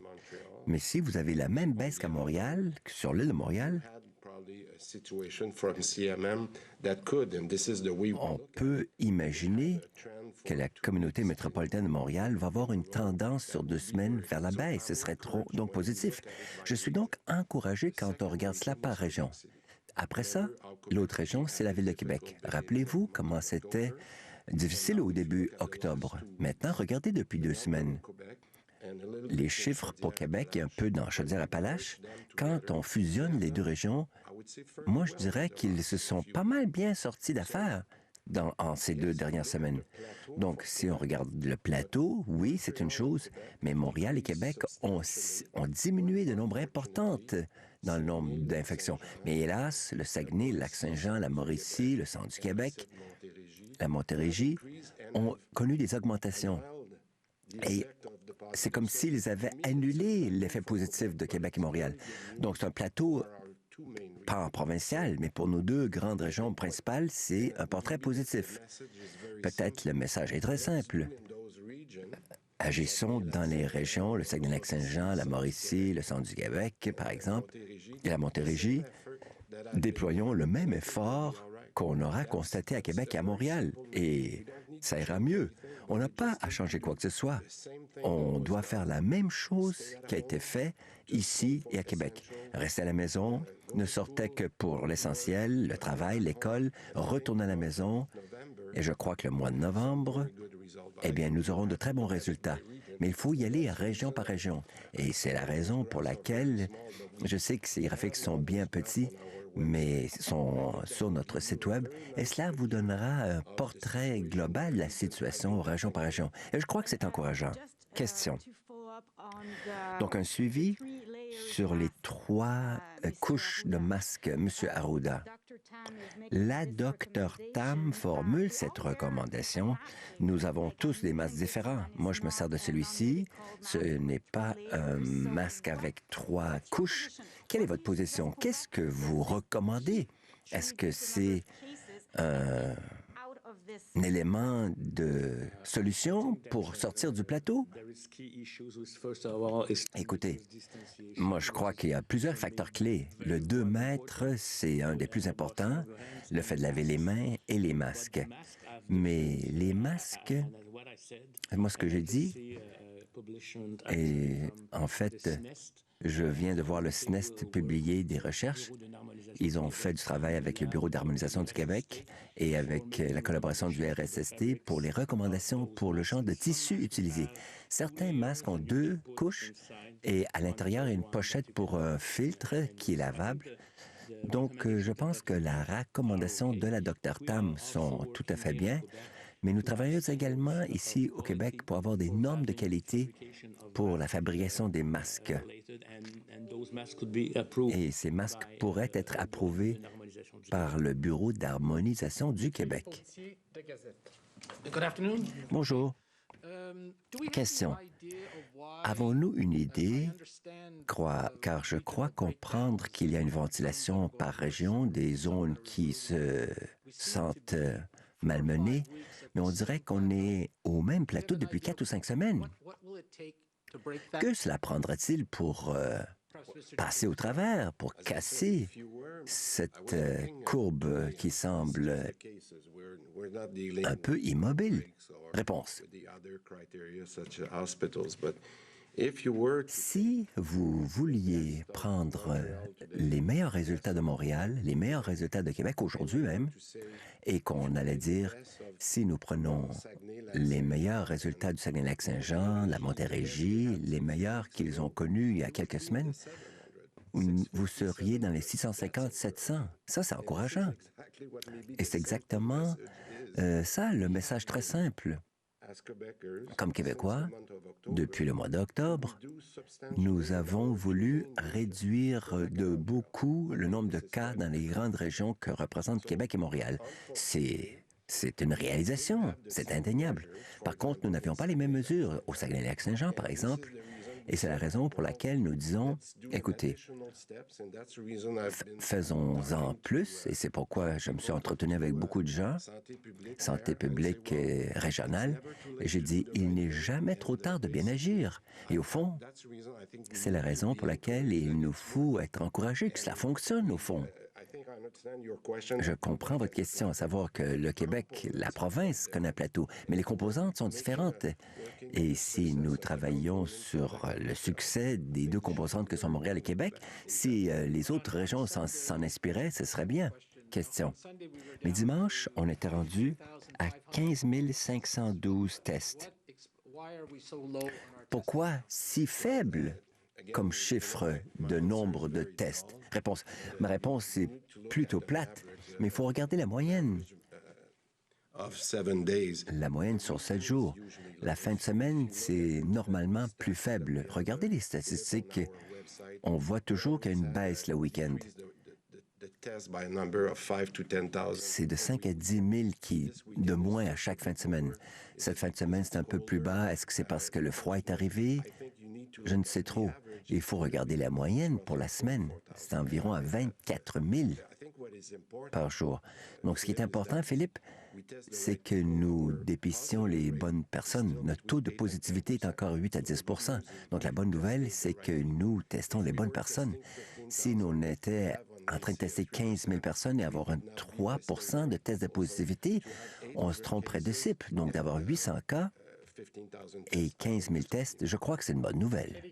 C: Mais si vous avez la même baisse qu'à Montréal, sur l'île de Montréal, on peut imaginer que la communauté métropolitaine de Montréal va avoir une tendance sur 2 semaines vers la baisse. Ce serait donc positif. Je suis donc encouragé quand on regarde cela par région. Après ça, l'autre région, c'est la Ville de Québec. Rappelez-vous comment c'était difficile au début octobre. Maintenant, regardez depuis 2 semaines. Les chiffres pour Québec et un peu dans Chaudière-Appalaches, quand on fusionne les 2 régions, moi, je dirais qu'ils se sont pas mal bien sortis d'affaires en ces 2 dernières semaines. Donc, si on regarde le plateau, oui, c'est une chose, mais Montréal et Québec ont diminué de nombre important dans le nombre d'infections. Mais hélas, le Saguenay, le Lac-Saint-Jean, la Mauricie, le centre du Québec, la Montérégie ont connu des augmentations. Et c'est comme s'ils avaient annulé l'effet positif de Québec et Montréal. Donc, c'est un plateau pas en provincial, mais pour nos 2 grandes régions principales, c'est un portrait positif. Peut-être le message est très simple. Agissons dans les régions, le Saguenay-Lac-Saint-Jean, la Mauricie, le centre du Québec, par exemple, et la Montérégie. Déployons le même effort qu'on aura constaté à Québec et à Montréal. Et ça ira mieux. On n'a pas à changer quoi que ce soit. On doit faire la même chose qui a été fait ici et à Québec. Rester à la maison, ne sortait que pour l'essentiel, le travail, l'école, retourner à la maison. Et je crois que le mois de novembre, eh bien, nous aurons de très bons résultats. Mais il faut y aller région par région. Et c'est la raison pour laquelle je sais que ces graphiques sont bien petits, mais sont sur notre site Web. Et cela vous donnera un portrait global de la situation région par région. Et je crois que c'est encourageant. Question. Donc, un suivi sur les 3 couches de masques, M. Arruda. La Dr Tam formule cette recommandation. Nous avons tous des masques différents. Moi, je me sers de celui-ci. Ce n'est pas un masque avec 3 couches. Quelle est votre position? Qu'est-ce que vous recommandez? Est-ce que c'est un élément de solution pour sortir du plateau? Écoutez, moi, je crois qu'il y a plusieurs facteurs clés. Le 2 mètres, c'est un des plus importants, le fait de laver les mains et les masques. Mais les masques, moi, ce que j'ai dit, et en fait, je viens de voir le SNEST publier des recherches. Ils ont fait du travail avec le Bureau d'harmonisation du Québec et avec la collaboration du RSST pour les recommandations pour le genre de tissu utilisé. Certains masques ont 2 couches et à l'intérieur, il y a une pochette pour un filtre qui est lavable. Donc, je pense que la recommandation de la Dr Tam sont tout à fait bien. Mais nous travaillons également ici au Québec pour avoir des normes de qualité pour la fabrication des masques. Et ces masques pourraient être approuvés par le Bureau d'harmonisation du Québec. Bonjour. Question. Avons-nous une idée, car je crois comprendre qu'il y a une ventilation par région des zones qui se sentent malmenées, mais on dirait qu'on est au même plateau depuis 4 ou 5 semaines. Que cela prendra-t-il pour passer au travers, pour casser cette courbe qui semble un peu immobile? Réponse. Si vous vouliez prendre les meilleurs résultats de Montréal, les meilleurs résultats de Québec aujourd'hui même, et qu'on allait dire, si nous prenons les meilleurs résultats du Saguenay-Lac-Saint-Jean, la Montérégie, les meilleurs qu'ils ont connus il y a quelques semaines, vous seriez dans les 650-700. Ça, c'est encourageant. Et c'est exactement ça, le message très simple. Comme Québécois, depuis le mois d'octobre, nous avons voulu réduire de beaucoup le nombre de cas dans les grandes régions que représentent Québec et Montréal. C'est une réalisation, c'est indéniable. Par contre, nous n'avions pas les mêmes mesures au Saguenay-Lac-Saint-Jean, par exemple, et c'est la raison pour laquelle nous disons, écoutez, faisons-en plus, et c'est pourquoi je me suis entretenu avec beaucoup de gens, santé publique régionale, et j'ai dit, il n'est jamais trop tard de bien agir. Et au fond, c'est la raison pour laquelle il nous faut être encouragés, que cela fonctionne au fond. Je comprends votre question, à savoir que le Québec, la province, connaît un plateau, mais les composantes sont différentes. Et si nous travaillons sur le succès des 2 composantes que sont Montréal et Québec, si les autres régions s'en inspiraient, ce serait bien. Question. Mais dimanche, on était rendu à 15 512 tests. Pourquoi si faible comme chiffre de nombre de tests? Réponse. Ma réponse est plutôt plate, mais il faut regarder la moyenne. La moyenne sur 7 jours. La fin de semaine, c'est normalement plus faible. Regardez les statistiques. On voit toujours qu'il y a une baisse le week-end. C'est de 5 à 10 000 de moins à chaque fin de semaine. Cette fin de semaine, c'est un peu plus bas. Est-ce que c'est parce que le froid est arrivé? Je ne sais trop. Il faut regarder la moyenne pour la semaine. C'est environ à 24 000 par jour. Donc, ce qui est important, Philippe, c'est que nous dépistions les bonnes personnes. Notre taux de positivité est encore 8 à 10 %. Donc, la bonne nouvelle, c'est que nous testons les bonnes personnes. Si nous étions en train de tester 15 000 personnes et avoir un 3 % de test de positivité, on se tromperait de cible. Donc, d'avoir 800 cas et 15 000 tests, je crois que c'est une bonne nouvelle.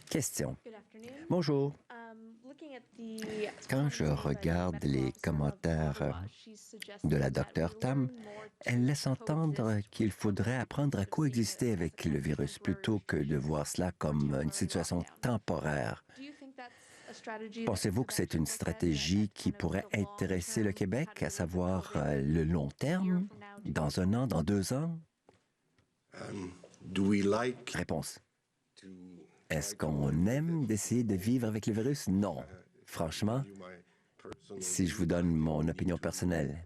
C: Question. Bonjour. Quand je regarde les commentaires de la Dr Tam, elle laisse entendre qu'il faudrait apprendre à coexister avec le virus plutôt que de voir cela comme une situation temporaire. Pensez-vous que c'est une stratégie qui pourrait intéresser le Québec, à savoir le long terme, dans 1 an, dans 2 ans? Réponse. Est-ce qu'on aime d'essayer de vivre avec le virus? Non. Franchement, si je vous donne mon opinion personnelle.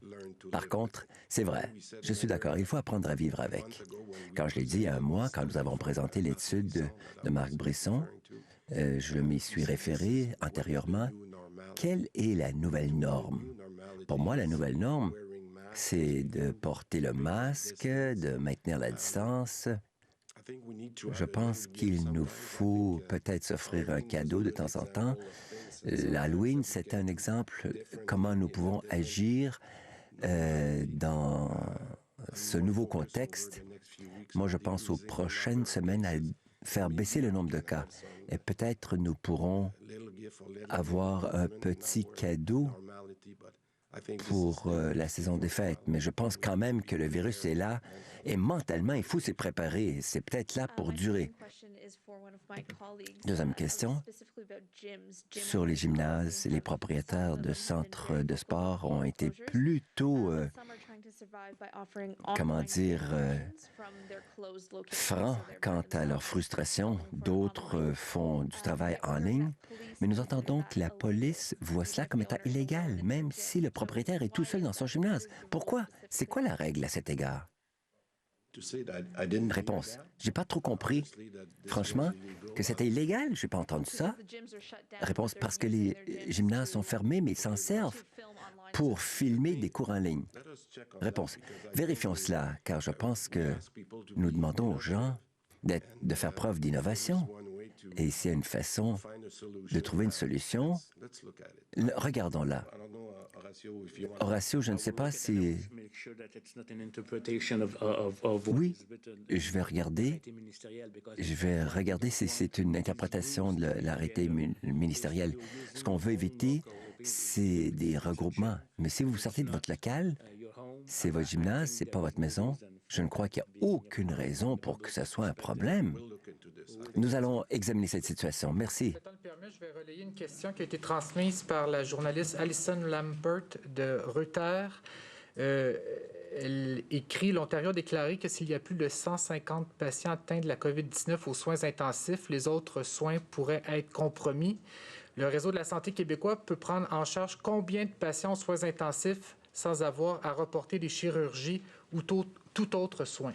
C: Par contre, c'est vrai, je suis d'accord, il faut apprendre à vivre avec. Quand je l'ai dit il y a un mois, quand nous avons présenté l'étude de Marc Brisson, je m'y suis référé antérieurement. Quelle est la nouvelle norme? Pour moi, la nouvelle norme, c'est de porter le masque, de maintenir la distance. Je pense qu'il nous faut peut-être s'offrir un cadeau de temps en temps. L'Halloween, c'est un exemple comment nous pouvons agir dans ce nouveau contexte. Moi, je pense aux prochaines semaines à faire baisser le nombre de cas. Et peut-être nous pourrons avoir un petit cadeau pour la saison des fêtes. Mais je pense quand même que le virus est là et mentalement, il faut s'y préparer. C'est peut-être là pour durer. Deuxième question. Sur les gymnases, les propriétaires de centres de sport ont été plutôt, francs quant à leur frustration. D'autres font du travail en ligne. Mais nous entendons que la police voit cela comme étant illégal, même si le propriétaire est tout seul dans son gymnase. Pourquoi? C'est quoi la règle à cet égard? Réponse. J'ai pas trop compris. Franchement, que c'était illégal? J'ai pas entendu ça. Réponse. Parce que les gymnases sont fermés, mais ils s'en servent pour filmer des cours en ligne. Réponse. Vérifions cela, car je pense que nous demandons aux gens de faire preuve d'innovation. Et s'il y a une façon de trouver une solution, regardons-la. Horacio, je ne sais pas si... Oui, je vais regarder. Je vais regarder si c'est une interprétation de l'arrêté ministériel. Ce qu'on veut éviter, c'est des regroupements. Mais si vous sortez de votre local, c'est votre gymnase, c'est pas votre maison, je ne crois qu'il n'y a aucune raison pour que ce soit un problème. Nous allons examiner cette situation. Merci.
D: Si le temps le permet, je vais relayer une question qui a été transmise par la journaliste Alison Lambert de Reuters. Elle écrit « L'Ontario a déclaré que s'il y a plus de 150 patients atteints de la COVID-19 aux soins intensifs, les autres soins pourraient être compromis. Le Réseau de la santé québécois peut prendre en charge combien de patients aux soins intensifs sans avoir à reporter des chirurgies ou tout autre soin? »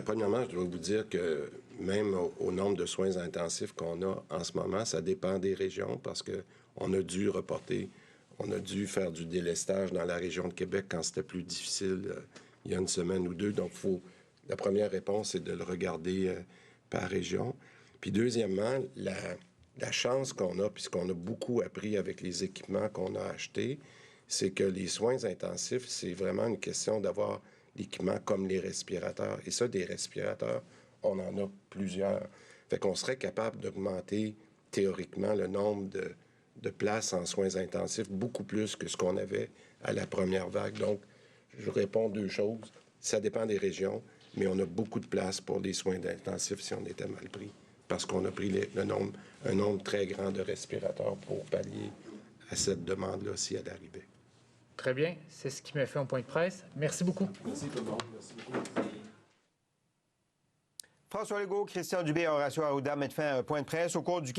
I: Premièrement, je dois vous dire que même au nombre de soins intensifs qu'on a en ce moment, ça dépend des régions parce qu'on a dû reporter, on a dû faire du délestage dans la région de Québec quand c'était plus difficile il y a une semaine ou deux. Donc, la première réponse, c'est de le regarder par région. Puis deuxièmement, la chance qu'on a, puisqu'on a beaucoup appris avec les équipements qu'on a achetés, c'est que les soins intensifs, c'est vraiment une question d'avoir l'équipement comme les respirateurs. Et ça, des respirateurs, on en a plusieurs. Fait qu'on serait capable d'augmenter théoriquement le nombre de places en soins intensifs beaucoup plus que ce qu'on avait à la première vague. Donc, je réponds 2 choses. Ça dépend des régions, mais on a beaucoup de places pour les soins intensifs si on était mal pris, parce qu'on a pris un nombre très grand de respirateurs pour pallier à cette demande-là si elle arrivait.
D: Très bien. C'est ce qui m'a fait un point de presse. Merci beaucoup.
I: Merci tout le monde. Merci beaucoup.
A: François Legault, Christian Dubé et Horacio Arruda mettent fin à un point de presse au cours duquel